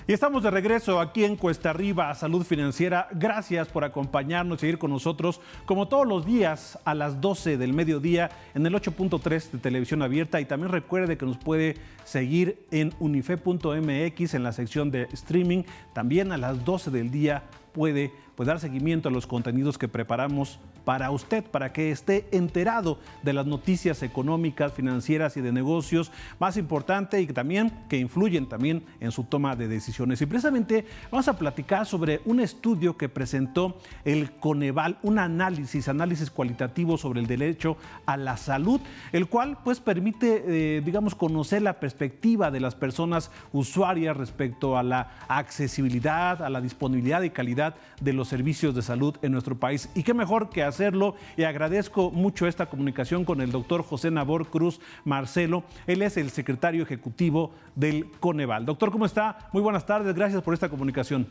Y estamos de regreso aquí en Cuesta Arriba, Salud Financiera. Gracias por acompañarnos y seguir con nosotros, como todos los días a las 12 del mediodía en el 8.3 de Televisión Abierta. Y también recuerde que nos puede seguir en unife.mx en la sección de streaming. También a las 12 del día puede dar seguimiento a los contenidos que preparamos para usted, para que esté enterado de las noticias económicas, financieras y de negocios más importantes y que influyen también en su toma de decisiones. Y precisamente vamos a platicar sobre un estudio que presentó el Coneval, un análisis cualitativo sobre el derecho a la salud, el cual pues permite, conocer la perspectiva de las personas usuarias respecto a la accesibilidad, a la disponibilidad y calidad de los servicios de salud en nuestro país. Y qué mejor que hacerlo, y agradezco mucho esta comunicación con el doctor José Nabor Cruz Marcelo. Él es el secretario ejecutivo del Coneval. Doctor, ¿cómo está? Muy buenas tardes, gracias por esta comunicación.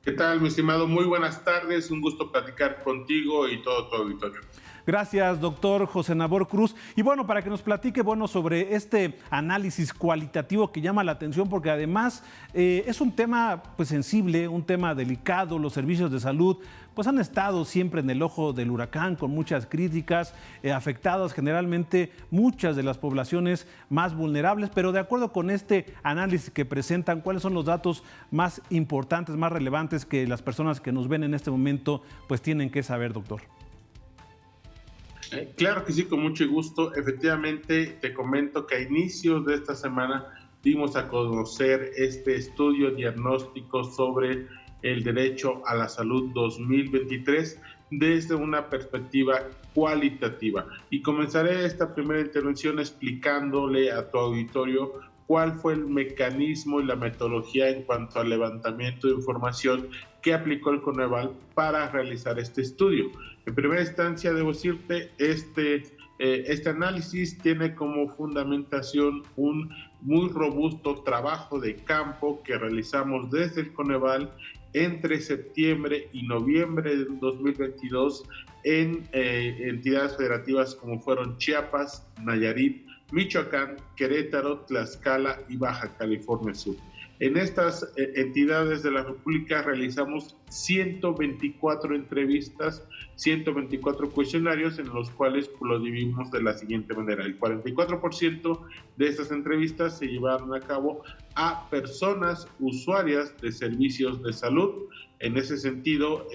¿Qué tal, mi estimado? Muy buenas tardes, un gusto platicar contigo y todo tu auditorio. Gracias, doctor José Nabor Cruz. Y bueno, para que nos platique sobre este análisis cualitativo que llama la atención, porque además es un tema pues sensible, un tema delicado. Los servicios de salud pues han estado siempre en el ojo del huracán, con muchas críticas, afectadas generalmente muchas de las poblaciones más vulnerables. Pero de acuerdo con este análisis que presentan, ¿cuáles son los datos más importantes, más relevantes que las personas que nos ven en este momento pues tienen que saber, doctor? Claro que sí, con mucho gusto. Efectivamente, te comento que a inicios de esta semana dimos a conocer este estudio diagnóstico sobre el derecho a la salud 2023 desde una perspectiva cualitativa. Y comenzaré esta primera intervención explicándole a tu auditorio cuál fue el mecanismo y la metodología en cuanto al levantamiento de información que aplicó el Coneval para realizar este estudio. En primera instancia, debo decirte, este análisis tiene como fundamentación un muy robusto trabajo de campo que realizamos desde el Coneval entre septiembre y noviembre de 2022 en entidades federativas como fueron Chiapas, Nayarit, Michoacán, Querétaro, Tlaxcala y Baja California Sur. En estas entidades de la República realizamos 124 entrevistas, 124 cuestionarios en los cuales lo dividimos de la siguiente manera. El 44% de estas entrevistas se llevaron a cabo a personas usuarias de servicios de salud. En ese sentido,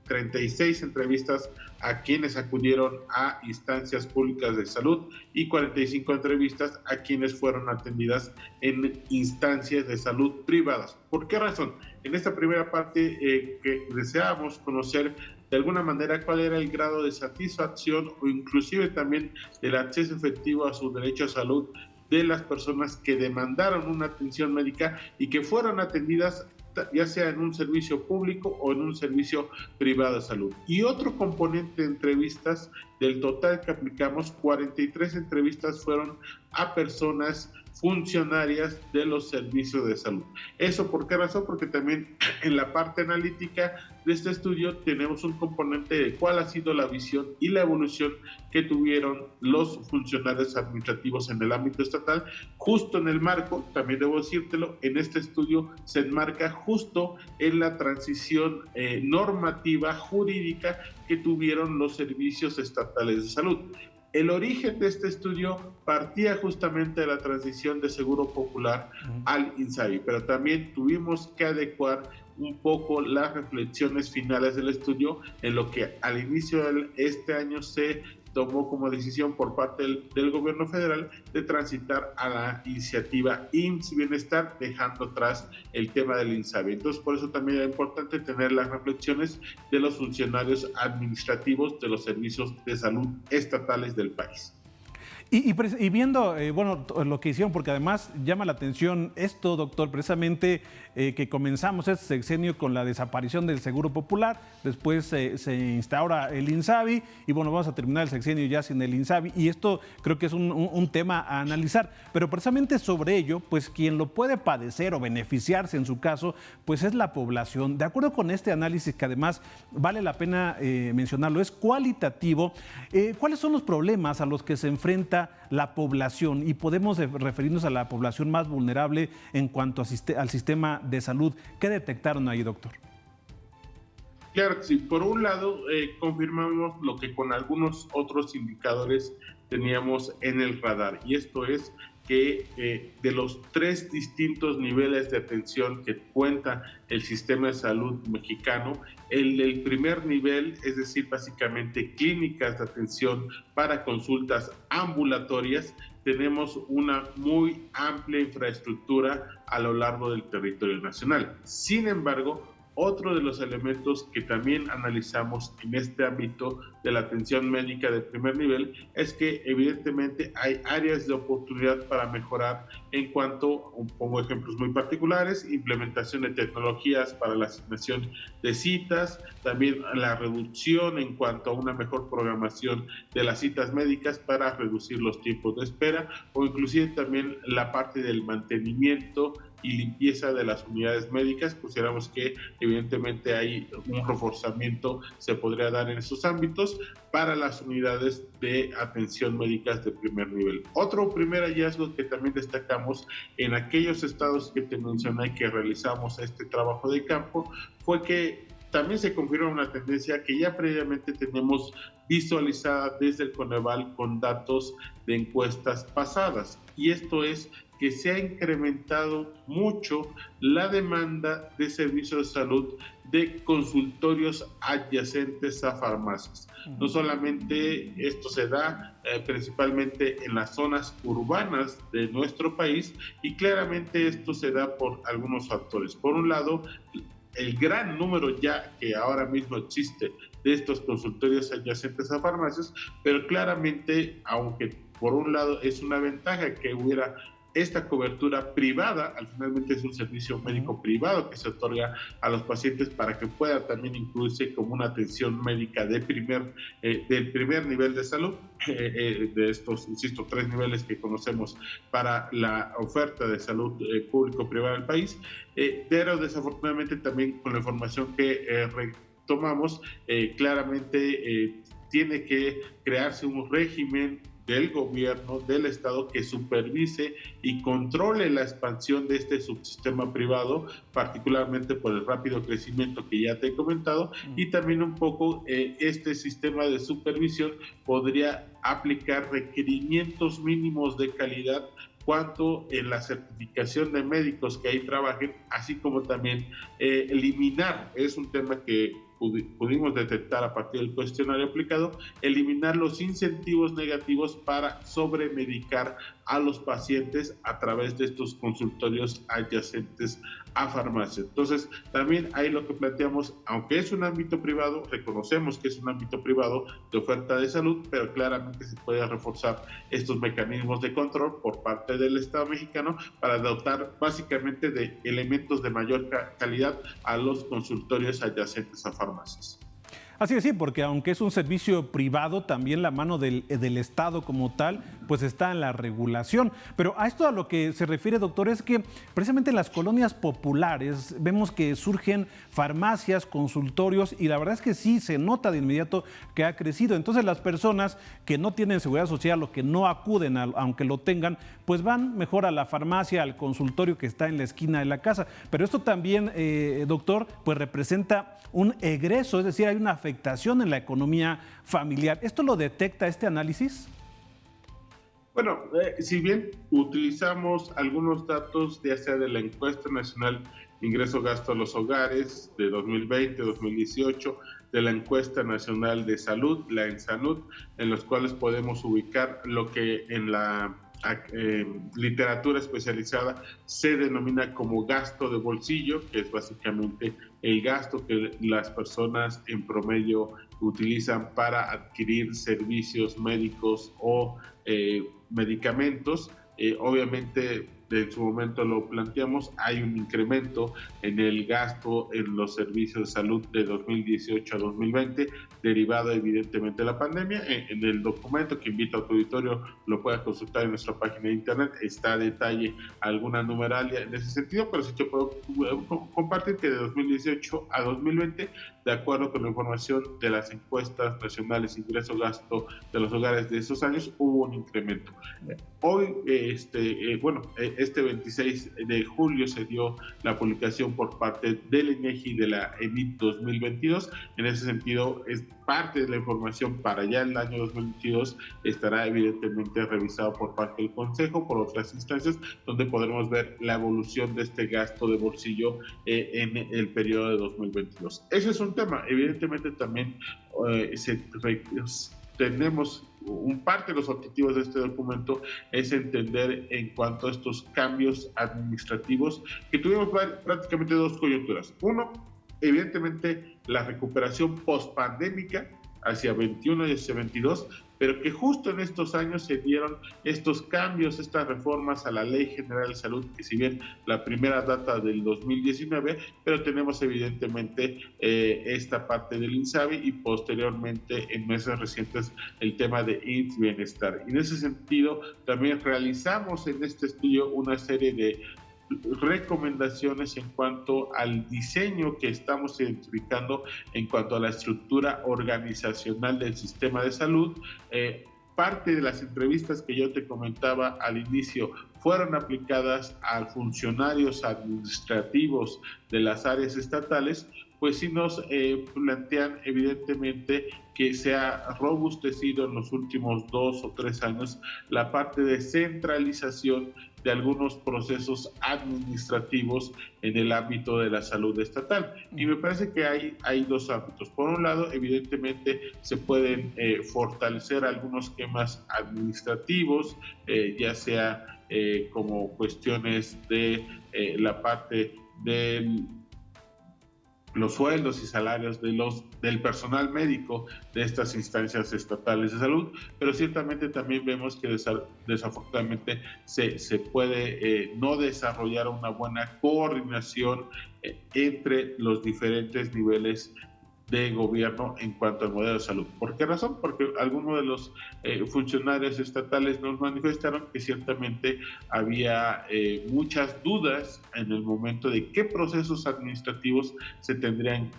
36 entrevistas a quienes acudieron a instancias públicas de salud y 45 entrevistas a quienes fueron atendidas en instancias de salud privadas. ¿Por qué razón? En esta primera parte que deseábamos conocer de alguna manera cuál era el grado de satisfacción o inclusive también del acceso efectivo a su derecho a salud de las personas que demandaron una atención médica y que fueron atendidas ya sea en un servicio público o en un servicio privado de salud. Y otro componente de entrevistas, del total que aplicamos, 43 entrevistas fueron a personas funcionarias de los servicios de salud. ¿Eso por qué razón? Porque también en la parte analítica de este estudio tenemos un componente de cuál ha sido la visión y la evolución que tuvieron los funcionarios administrativos en el ámbito estatal, justo en el marco, también debo decírtelo, en este estudio se enmarca justo en la transición normativa jurídica que tuvieron los servicios estatales de salud. El origen de este estudio partía justamente de la transición de Seguro Popular al INSABI, pero también tuvimos que adecuar un poco las reflexiones finales del estudio en lo que al inicio de este año se tomó como decisión por parte del gobierno federal de transitar a la iniciativa IMSS Bienestar, dejando atrás el tema del INSABI. Entonces, por eso también era importante tener las reflexiones de los funcionarios administrativos de los servicios de salud estatales del país. Y viendo, lo que hicieron, porque además llama la atención esto, doctor, precisamente que comenzamos este sexenio con la desaparición del Seguro Popular, después se instaura el INSABI y vamos a terminar el sexenio ya sin el INSABI, y esto creo que es un tema a analizar, pero precisamente sobre ello, pues quien lo puede padecer o beneficiarse en su caso, pues es la población. De acuerdo con este análisis, que además vale la pena mencionarlo, es cualitativo, ¿cuáles son los problemas a los que se enfrenta presenta la población y podemos referirnos a la población más vulnerable en cuanto al sistema de salud. ¿Qué detectaron ahí, doctor? Claro que sí. Por un lado, confirmamos lo que con algunos otros indicadores teníamos en el radar, y esto es que de los 3 distintos niveles de atención que cuenta el sistema de salud mexicano, el del primer nivel, es decir, básicamente clínicas de atención para consultas ambulatorias, tenemos una muy amplia infraestructura a lo largo del territorio nacional. Sin embargo, otro de los elementos que también analizamos en este ámbito de la atención médica de primer nivel es que evidentemente hay áreas de oportunidad para mejorar en cuanto, pongo ejemplos muy particulares, implementación de tecnologías para la asignación de citas, también la reducción en cuanto a una mejor programación de las citas médicas para reducir los tiempos de espera, o inclusive también la parte del mantenimiento y limpieza de las unidades médicas. Consideramos que evidentemente hay un reforzamiento, se podría dar en esos ámbitos para las unidades de atención médicas de primer nivel. Otro primer hallazgo que también destacamos en aquellos estados que te mencioné que realizamos este trabajo de campo fue que también se confirma una tendencia que ya previamente tenemos visualizada desde el Coneval con datos de encuestas pasadas, y esto es que se ha incrementado mucho la demanda de servicios de salud de consultorios adyacentes a farmacias. No solamente esto se da principalmente en las zonas urbanas de nuestro país, y claramente esto se da por algunos factores. Por un lado, el gran número ya que ahora mismo existe de estos consultorios adyacentes a farmacias, pero claramente, aunque por un lado es una ventaja que hubiera esta cobertura privada, al finalmente es un servicio médico privado que se otorga a los pacientes para que pueda también incluirse como una atención médica del primer nivel de salud, de estos, insisto, 3 niveles que conocemos para la oferta de salud público-privada del país, pero desafortunadamente también con la información que retomamos, claramente tiene que crearse un régimen del gobierno, del Estado, que supervise y controle la expansión de este subsistema privado, particularmente por el rápido crecimiento que ya te he comentado, y también un poco este sistema de supervisión podría aplicar requerimientos mínimos de calidad cuanto en la certificación de médicos que ahí trabajen, así como también eliminar, es un tema que pudimos detectar a partir del cuestionario aplicado, eliminar los incentivos negativos para sobremedicar a los pacientes a través de estos consultorios adyacentes a farmacia. Entonces, también ahí lo que planteamos, aunque es un ámbito privado, reconocemos que es un ámbito privado de oferta de salud, pero claramente se puede reforzar estos mecanismos de control por parte del Estado mexicano para dotar básicamente de elementos de mayor calidad a los consultorios adyacentes a farmacias. Así es, sí, porque aunque es un servicio privado, también la mano del Estado como tal, pues está en la regulación. Pero a esto a lo que se refiere, doctor, es que precisamente en las colonias populares vemos que surgen farmacias, consultorios, y la verdad es que sí se nota de inmediato que ha crecido. Entonces las personas que no tienen seguridad social o que no acuden, aunque lo tengan, pues van mejor a la farmacia, al consultorio que está en la esquina de la casa. Pero esto también, doctor, pues representa un egreso, es decir, hay una afectación en la economía familiar. ¿Esto lo detecta este análisis? Bueno, si bien utilizamos algunos datos, ya sea de la encuesta nacional ingreso-gasto a los hogares de 2020-2018, de la encuesta nacional de salud, la ENSANUD, en los cuales podemos ubicar lo que en la literatura especializada se denomina como gasto de bolsillo, que es básicamente el gasto que las personas en promedio utilizan para adquirir servicios médicos o medicamentos. Obviamente en su momento lo planteamos, hay un incremento en el gasto en los servicios de salud de 2018 a 2020, derivado evidentemente de la pandemia. En el documento que invito a tu auditorio lo puedas consultar en nuestra página de internet, está a detalle alguna numeralia en ese sentido, pero sí te puedo compartir que de 2018 a 2020, de acuerdo con la información de las encuestas nacionales ingreso-gasto de los hogares de esos años, hubo un incremento. Hoy, este 26 de julio se dio la publicación por parte del INEGI de la EBIT 2022. En ese sentido, es parte de la información para ya el año 2022 estará evidentemente revisado por parte del Consejo, por otras instancias, donde podremos ver la evolución de este gasto de bolsillo en el periodo de 2022. Ese es un tema. Evidentemente también tenemos parte de los objetivos de este documento es entender en cuanto a estos cambios administrativos que tuvimos prácticamente dos coyunturas. Uno, evidentemente la recuperación post-pandémica hacia 21 y hacia 22, pero que justo en estos años se dieron estos cambios, estas reformas a la Ley General de Salud, que si bien la primera data del 2019, pero tenemos evidentemente esta parte del INSABI y posteriormente en meses recientes el tema de IMSS Bienestar. Y en ese sentido también realizamos en este estudio una serie de recomendaciones en cuanto al diseño que estamos identificando en cuanto a la estructura organizacional del sistema de salud. Parte de las entrevistas que yo te comentaba al inicio fueron aplicadas a funcionarios administrativos de las áreas estatales, pues sí nos plantean evidentemente que se ha robustecido en los últimos 2 o 3 años la parte de centralización de algunos procesos administrativos en el ámbito de la salud estatal. Y me parece que hay dos ámbitos. Por un lado, evidentemente se pueden fortalecer algunos esquemas administrativos, ya sea como cuestiones de la parte del los sueldos y salarios del personal médico de estas instancias estatales de salud, pero ciertamente también vemos que desafortunadamente se puede no desarrollar una buena coordinación entre los diferentes niveles de gobierno en cuanto al modelo de salud. ¿Por qué razón? Porque algunos de los funcionarios estatales nos manifestaron que ciertamente había muchas dudas en el momento de qué procesos administrativos se tendrían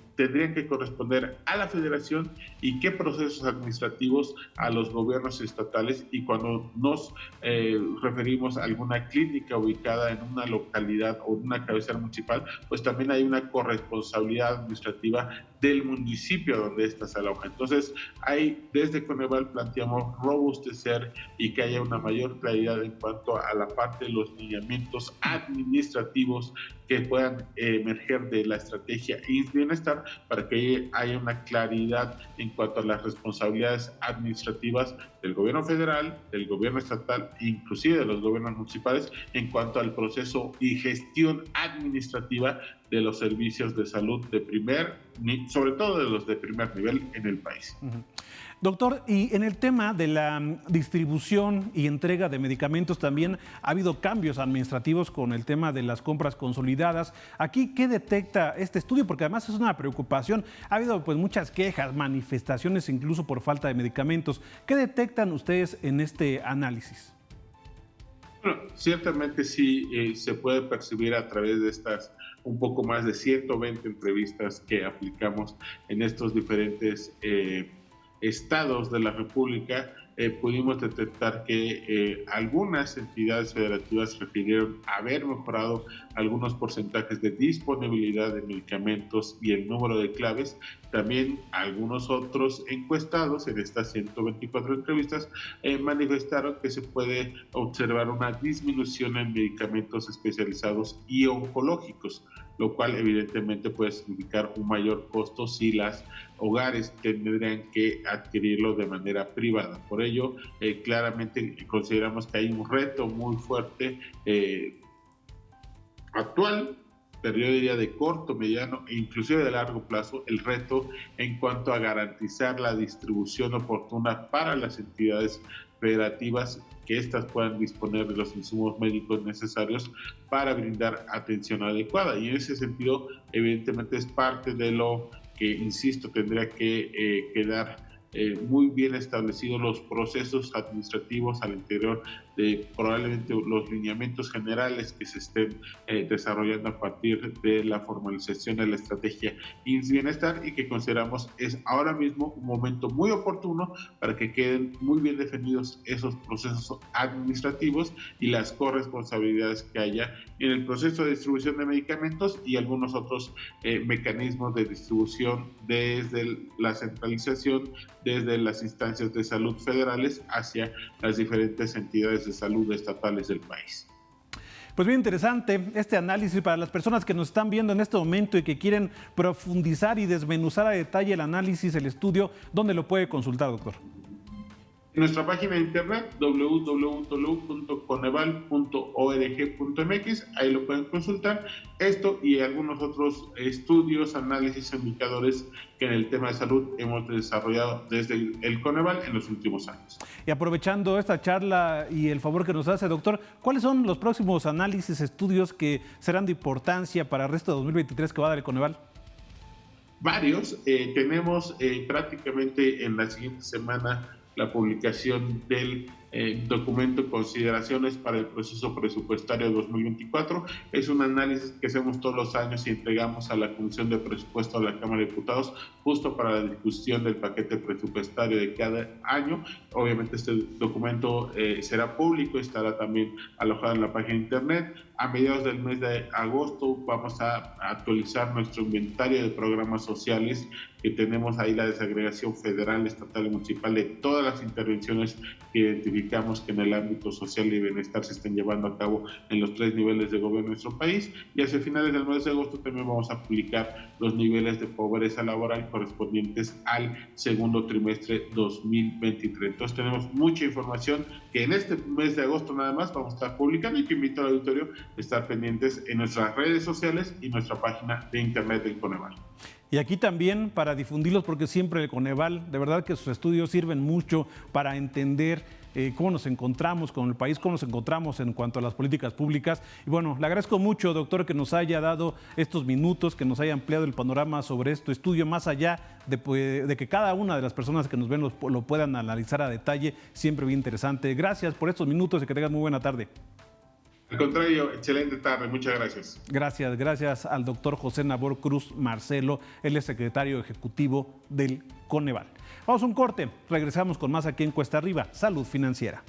que corresponder a la federación y qué procesos administrativos a los gobiernos estatales, y cuando nos referimos a alguna clínica ubicada en una localidad o una cabecera municipal, pues también hay una corresponsabilidad administrativa del municipio donde ésta se aloja. Entonces, desde Coneval planteamos robustecer y que haya una mayor claridad en cuanto a la parte de los lineamientos administrativos que puedan emerger de la estrategia IMSS Bienestar, para que haya una claridad en cuanto a las responsabilidades administrativas del gobierno federal, del gobierno estatal, inclusive de los gobiernos municipales, en cuanto al proceso y gestión administrativa de los servicios de salud sobre todo de los de primer nivel en el país. Uh-huh. Doctor, y en el tema de la distribución y entrega de medicamentos también ha habido cambios administrativos con el tema de las compras consolidadas. Aquí, ¿qué detecta este estudio? Porque además es una preocupación. Ha habido pues muchas quejas, manifestaciones incluso por falta de medicamentos. ¿Qué detectan ustedes en este análisis? Bueno, ciertamente sí se puede percibir a través de estas un poco más de 120 entrevistas que aplicamos en estos diferentes estados de la República. Pudimos detectar que algunas entidades federativas refirieron haber mejorado algunos porcentajes de disponibilidad de medicamentos y el número de claves. También algunos otros encuestados en estas 124 entrevistas manifestaron que se puede observar una disminución en medicamentos especializados y oncológicos, lo cual evidentemente puede significar un mayor costo si las hogares tendrían que adquirirlo de manera privada. Por ello, claramente consideramos que hay un reto muy fuerte actual pero yo diría de corto, mediano e inclusive de largo plazo, el reto en cuanto a garantizar la distribución oportuna para las entidades federativas, que éstas puedan disponer de los insumos médicos necesarios para brindar atención adecuada. Y en ese sentido, evidentemente es parte de lo que, insisto, tendría que quedar muy bien establecidos los procesos administrativos al interior de probablemente los lineamientos generales que se estén desarrollando a partir de la formalización de la estrategia IMSS Bienestar, y que consideramos es ahora mismo un momento muy oportuno para que queden muy bien definidos esos procesos administrativos y las corresponsabilidades que haya en el proceso de distribución de medicamentos y algunos otros mecanismos de distribución desde la centralización, desde las instancias de salud federales hacia las diferentes entidades de salud estatales del país. Pues bien interesante este análisis para las personas que nos están viendo en este momento y que quieren profundizar y desmenuzar a detalle el análisis, el estudio. ¿Dónde lo puede consultar, doctor? En nuestra página de internet www.coneval.org.mx, ahí lo pueden consultar, esto y algunos otros estudios, análisis, indicadores que en el tema de salud hemos desarrollado desde el Coneval en los últimos años. Y aprovechando esta charla y el favor que nos hace, doctor, ¿cuáles son los próximos análisis, estudios que serán de importancia para el resto de 2023 que va a dar el Coneval? Varios. Tenemos prácticamente en la siguiente semana la publicación del documento Consideraciones para el proceso presupuestario 2024. Es un análisis que hacemos todos los años y entregamos a la Comisión de Presupuesto de la Cámara de Diputados justo para la discusión del paquete presupuestario de cada año. Obviamente este documento será público y estará también alojado en la página de internet. A mediados del mes de agosto vamos a actualizar nuestro inventario de programas sociales, que tenemos ahí la desagregación federal, estatal y municipal de todas las intervenciones que identificamos que en el ámbito social y bienestar se están llevando a cabo en los 3 niveles de gobierno de nuestro país. Y hacia finales del mes de agosto también vamos a publicar los niveles de pobreza laboral correspondientes al segundo trimestre 2023. Entonces tenemos mucha información que en este mes de agosto nada más vamos a estar publicando, y que invito al auditorio a estar pendientes en nuestras redes sociales y nuestra página de internet del Coneval. Y aquí también para difundirlos, porque siempre el Coneval, de verdad que sus estudios sirven mucho para entender cómo nos encontramos con el país, cómo nos encontramos en cuanto a las políticas públicas. Y bueno, le agradezco mucho, doctor, que nos haya dado estos minutos, que nos haya ampliado el panorama sobre este estudio, más allá de que cada una de las personas que nos ven lo puedan analizar a detalle, siempre bien interesante. Gracias por estos minutos y que tengan muy buena tarde. Al contrario, excelente tarde, muchas gracias. Gracias al doctor José Nabor Cruz Marcelo, él es secretario ejecutivo del Coneval. Vamos a un corte, regresamos con más aquí en Cuesta Arriba, Salud Financiera.